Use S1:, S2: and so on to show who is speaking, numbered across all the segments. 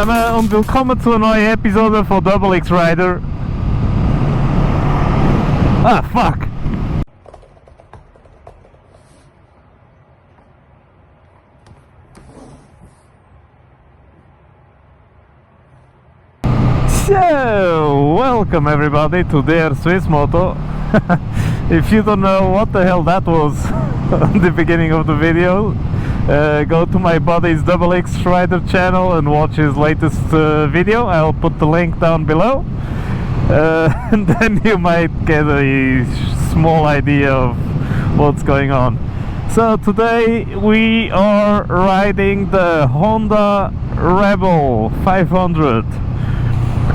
S1: zusammen und willkommen zur neuen Episode von XX Rider. Ah, fuck! So, welcome everybody to DrSwiss Moto. If you don't know what the hell that was at the beginning of the video, go to my buddy's XX Rider channel and watch his latest video. I'll put the link down below, and then you might get a small idea of what's going on. So today we are riding the Honda Rebel 500,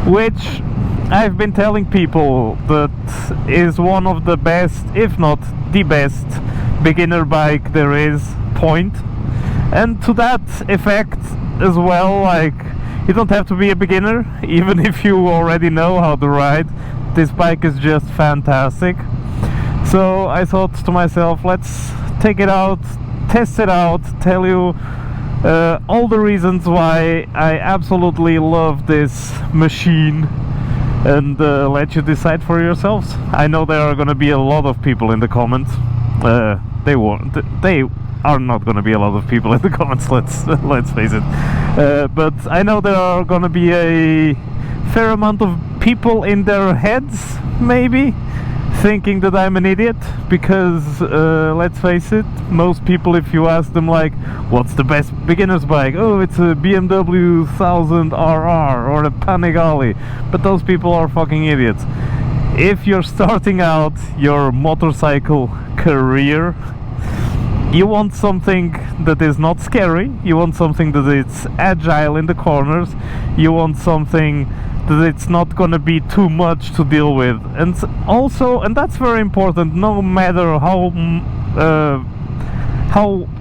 S1: which I've been telling people that is one of the best, if not the best, beginner bike there is, point. And to that effect as well, like, you don't have to be a beginner, even if you already know how to ride. This bike is just fantastic. So I thought to myself, let's take it out, test it out, tell you all the reasons why I absolutely love this machine, and let you decide for yourselves. I know there are gonna be a lot of people in the comments. They are not gonna be a lot of people in the comments, let's face it. But I know there are gonna be a fair amount of people in their heads, maybe, thinking that I'm an idiot, because let's face it, most people, if you ask them like, what's the best beginner's bike? Oh, it's a BMW 1000 RR or a Panigale. But those people are fucking idiots. If you're starting out your motorcycle career, you want something that is not scary, you want something that is agile in the corners, you want something that it's not gonna be too much to deal with. And also, and that's very important, no matter how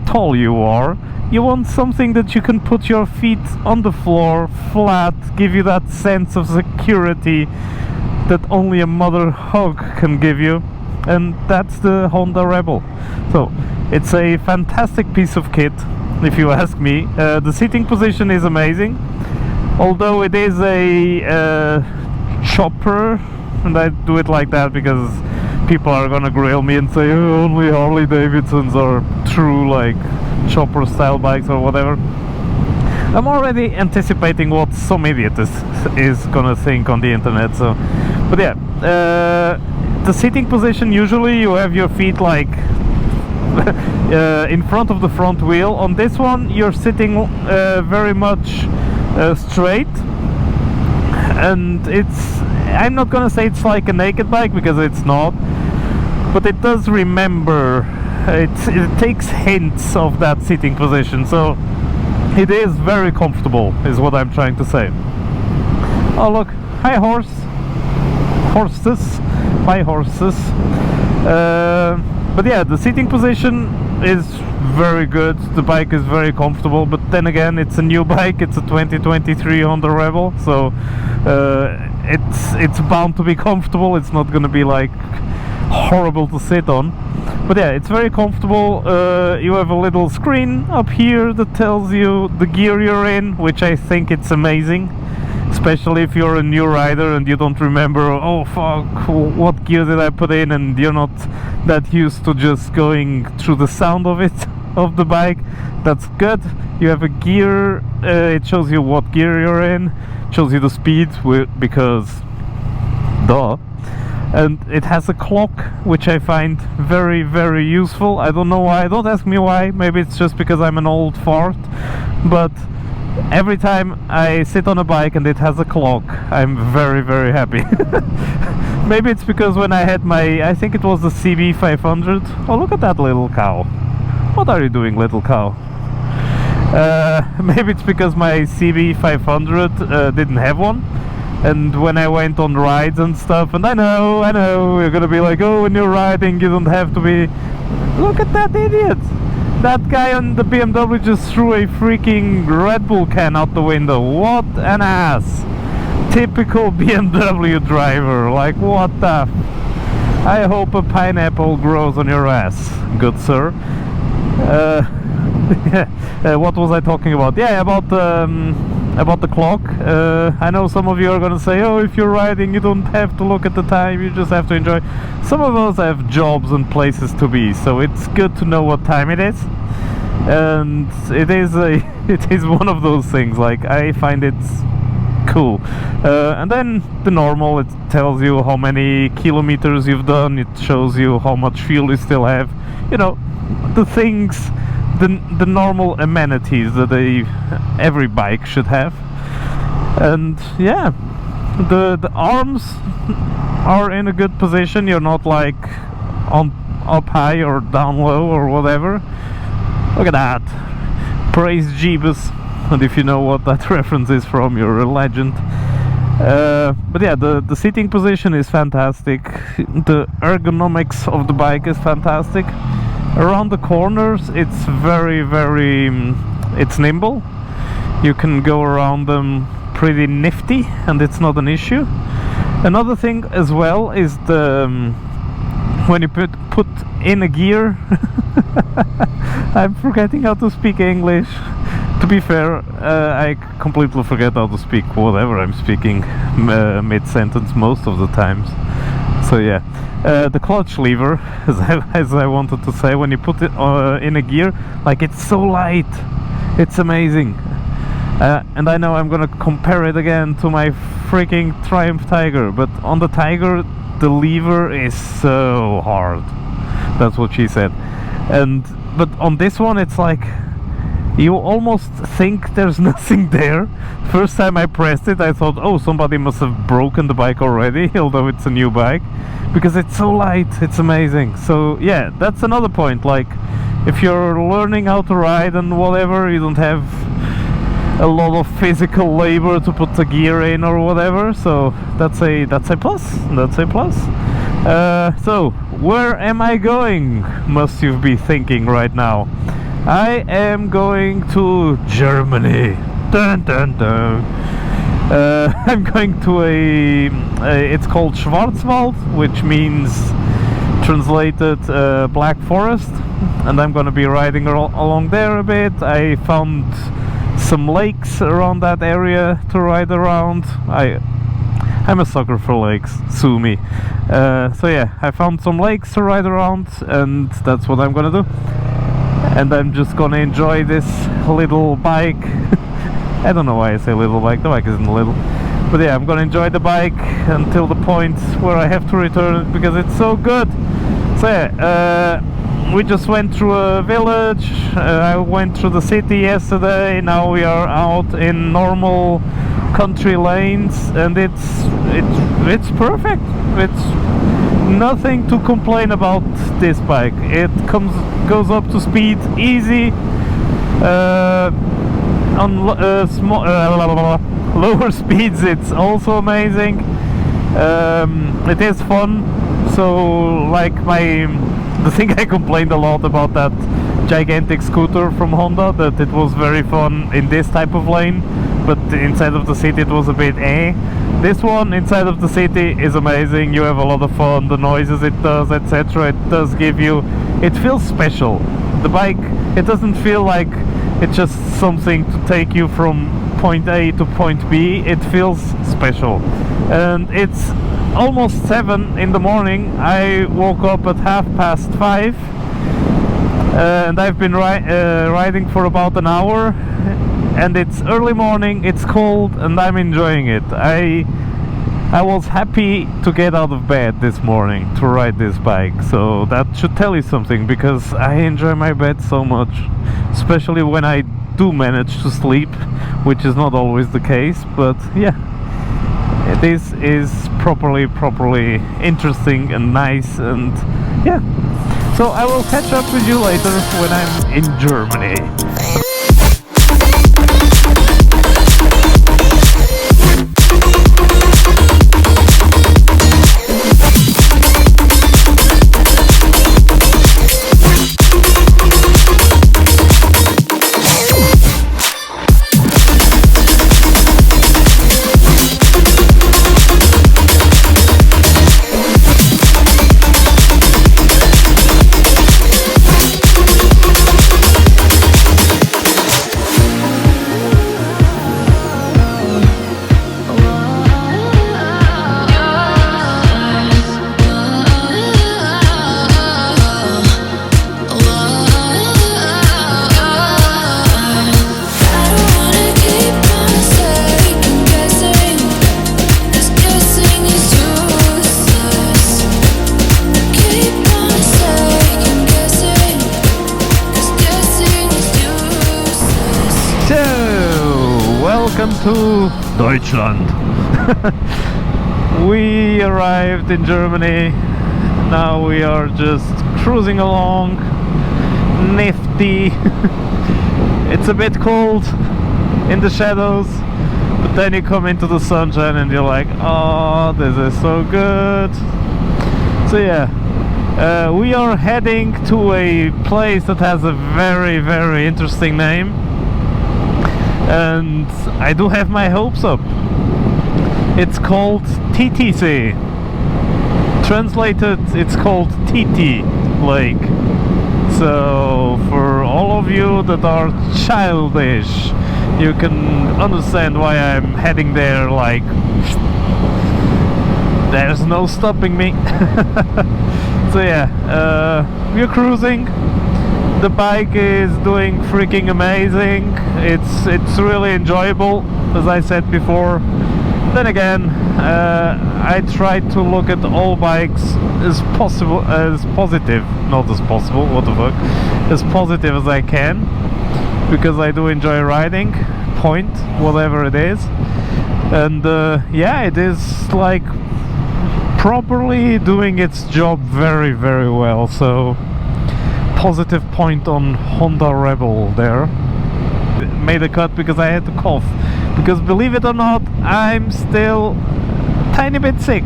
S1: tall you are, you want something that you can put your feet on the floor flat, give you that sense of security that only a mother hug can give you. And that's the Honda Rebel. So it's a fantastic piece of kit, if you ask me. The seating position is amazing, although it is a chopper, and I do it like that because people are gonna grill me and say, oh, only Harley Davidsons are true like chopper style bikes or whatever. I'm already anticipating what some idiot is gonna think on the internet. So, but yeah, the seating position, usually you have your feet like in front of the front wheel. On this one you're sitting very much straight, and I'm not gonna say it's like a naked bike, because it's not, but it does remember, it takes hints of that seating position, so it is very comfortable, is what I'm trying to say. Oh look, hi horses, my horses. But yeah, the seating position is very good, the bike is very comfortable, but then again, it's a new bike, it's a 2023 Honda Rebel, so it's bound to be comfortable, it's not gonna be like horrible to sit on. But yeah, it's very comfortable. You have a little screen up here that tells you the gear you're in, which I think it's amazing, especially if you're a new rider and you don't remember, oh fuck, what gear did I put in, and you're not that used to just going through the sound of it, of the bike. That's good. You have a gear, it shows you what gear you're in, shows you the speed, because duh. And it has a clock, which I find very, very useful. I don't know why, don't ask me why, maybe it's just because I'm an old fart, but every time I sit on a bike and it has a clock, I'm very, very happy. Maybe it's because when I had my, I think it was the CB 500. Oh, look at that little cow. What are you doing, little cow? Maybe it's because my CB 500 didn't have one. And when I went on rides and stuff, and I know, you're gonna be like, oh, when you're riding you don't have to be... Look at that idiot! That guy on the BMW just threw a freaking Red Bull can out the window. What an ass! Typical BMW driver, like what the... I hope a pineapple grows on your ass, good sir. What was I talking about? Yeah, about about the clock. I know some of you are gonna say, oh, if you're riding you don't have to look at the time, you just have to enjoy. Some of us have jobs and places to be, so it's good to know what time it is. And it is it is one of those things, like, I find it cool. And then the normal, it tells you how many kilometers you've done, it shows you how much fuel you still have, you know, the things, the normal amenities that every bike should have. And yeah, the arms are in a good position. You're not like on up high or down low or whatever. Look at that, praise Jeebus. And if you know what that reference is from, you're a legend. But yeah, the seating position is fantastic. The ergonomics of the bike is fantastic. Around the corners, it's very, it's nimble. You can go around them pretty nifty, and it's not an issue. Another thing as well is the when you put in a gear. I'm forgetting how to speak English. To be fair, I completely forget how to speak whatever I'm speaking mid-sentence most of the times. So yeah, the clutch lever, as I wanted to say, when you put it in a gear, like, it's so light, it's amazing. And I know I'm gonna compare it again to my freaking Triumph Tiger, but on the Tiger the lever is so hard. That's what she said. But on this one it's like, you almost think there's nothing there. First time I pressed it, I thought, oh, somebody must have broken the bike already, although it's a new bike, because it's so light, it's amazing. So yeah, that's another point. Like, if you're learning how to ride and whatever, you don't have a lot of physical labor to put the gear in or whatever, so that's a plus. That's a plus. So where am I going, must you be thinking right now. I am going to Germany. Dun, dun, dun. I'm going to it's called Schwarzwald, which means, translated, Black Forest, and I'm going to be riding along there a bit. I found some lakes around that area to ride around. I'm a sucker for lakes, sue me. So yeah, I found some lakes to ride around, and that's what I'm going to do. And I'm just gonna enjoy this little bike. I don't know why I say little bike, the bike isn't little. But yeah, I'm gonna enjoy the bike until the point where I have to return it, because it's so good. So yeah, we just went through a village, I went through the city yesterday, now we are out in normal country lanes, and it's perfect. It's nothing to complain about this bike. It goes up to speed easy. On lower speeds it's also amazing. It is fun. So like the thing I complained a lot about that gigantic scooter from Honda, that it was very fun in this type of lane, but inside of the city it was a bit This one inside of the city is amazing. You have a lot of fun, the noises it does, etc. It does give you, it feels special. The bike, it doesn't feel like it's just something to take you from point A to point B. It feels special. And it's almost 7 in the morning. I woke up at 5:30, and I've been riding for about an hour, and it's early morning, it's cold, and I'm enjoying it. I was happy to get out of bed this morning to ride this bike, so that should tell you something, because I enjoy my bed so much, especially when I do manage to sleep, which is not always the case. But yeah, this is properly interesting and nice, and yeah. So I will catch up with you later when I'm in Germany. to Deutschland. We arrived in Germany. Now we are just cruising along. Nifty. It's a bit cold in the shadows, but then you come into the sunshine and you're like, oh, this is so good. So yeah, we are heading to a place that has a very, very interesting name, and I do have my hopes up. It's called TTC. Translated, it's called TT Lake. So for all of you that are childish, you can understand why I'm heading there. Like, there's no stopping me. So yeah, we're cruising. The bike is doing freaking amazing. It's really enjoyable, as I said before. Then again, I try to look at all bikes as positive, not as possible, what the fuck, as positive as I can, because I do enjoy riding, point, whatever it is. And yeah, it is like properly doing its job very, very well. So positive point on Honda Rebel there. Made a cut because I had to cough, because believe it or not, I'm still a tiny bit sick.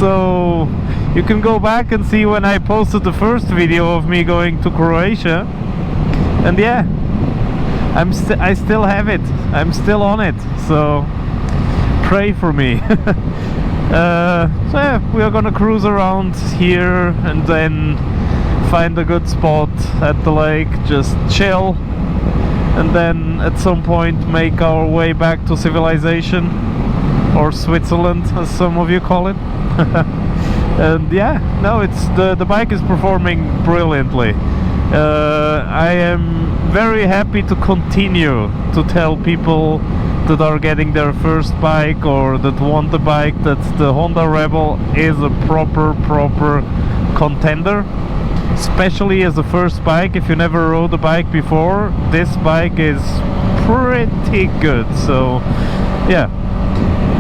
S1: So you can go back and see when I posted the first video of me going to Croatia, and yeah, I still have it. I'm still on it, so pray for me. So yeah, we are gonna cruise around here and then find a good spot at the lake, just chill, and then at some point make our way back to civilization, or Switzerland as some of you call it. And yeah, no, it's the bike is performing brilliantly. I am very happy to continue to tell people that are getting their first bike or that want a bike that the Honda Rebel is a proper contender, especially as a first bike. If you never rode a bike before, this bike is pretty good. So yeah,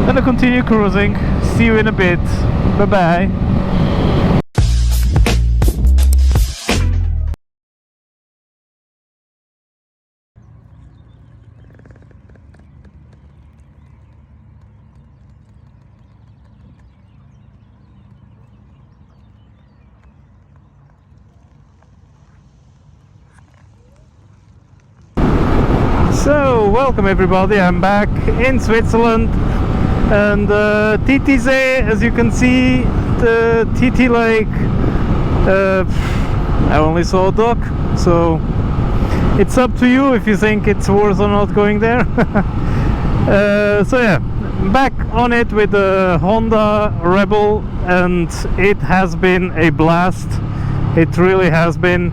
S1: gonna continue cruising. See you in a bit. Bye bye. So, welcome everybody, I'm back in Switzerland, and TTC, as you can see, the TT Lake, I only saw a duck, so it's up to you if you think it's worth or not going there. So yeah, back on it with the Honda Rebel, and it has been a blast, it really has been.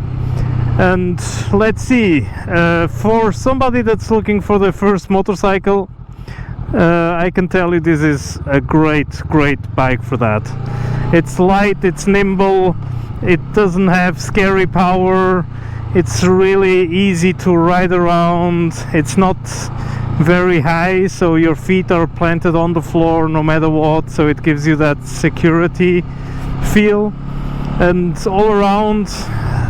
S1: And let's see, for somebody that's looking for the first motorcycle, I can tell you this is a great bike for that. It's light, it's nimble, it doesn't have scary power, it's really easy to ride around, it's not very high, so your feet are planted on the floor no matter what, so it gives you that security feel. And all around,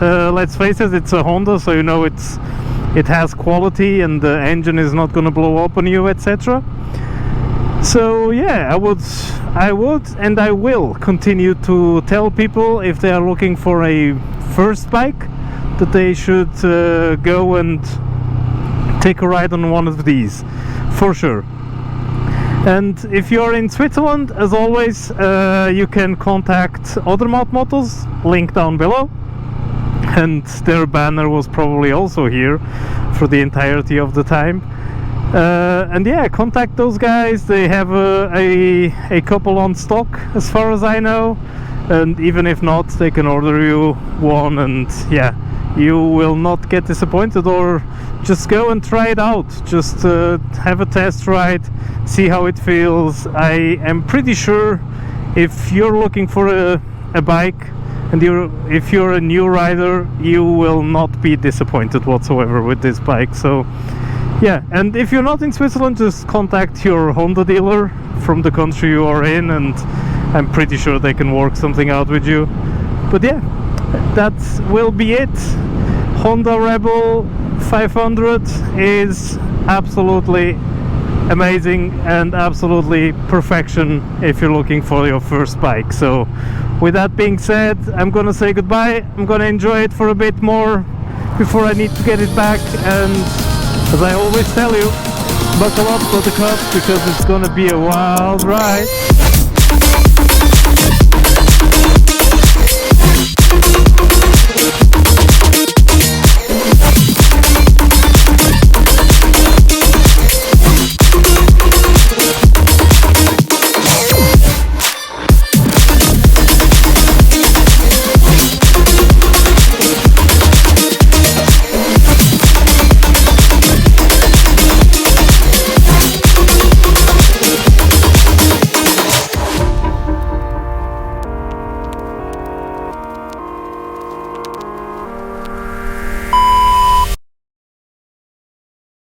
S1: let's face it, it's a Honda, so you know it has quality and the engine is not gonna blow up on you, etc. So yeah, I would and I will continue to tell people, if they are looking for a first bike, that they should go and take a ride on one of these, for sure. And if you're in Switzerland, as always, you can contact Odermatt Motos, link down below. And their banner was probably also here for the entirety of the time. And yeah, contact those guys. They have a couple on stock, as far as I know. And even if not, they can order you one, and yeah, you will not get disappointed. Or just go and try it out, just have a test ride, see how it feels. I am pretty sure if you're looking for a bike and if you're a new rider, you will not be disappointed whatsoever with this bike. So yeah, and if you're not in Switzerland, just contact your Honda dealer from the country you are in, and I'm pretty sure they can work something out with you. But yeah, that will be it. Honda Rebel 500 is absolutely amazing and absolutely perfection if you're looking for your first bike. So with that being said, I'm gonna say goodbye. I'm gonna enjoy it for a bit more before I need to get it back, and as I always tell you, buckle up, buttercup, because it's gonna be a wild ride.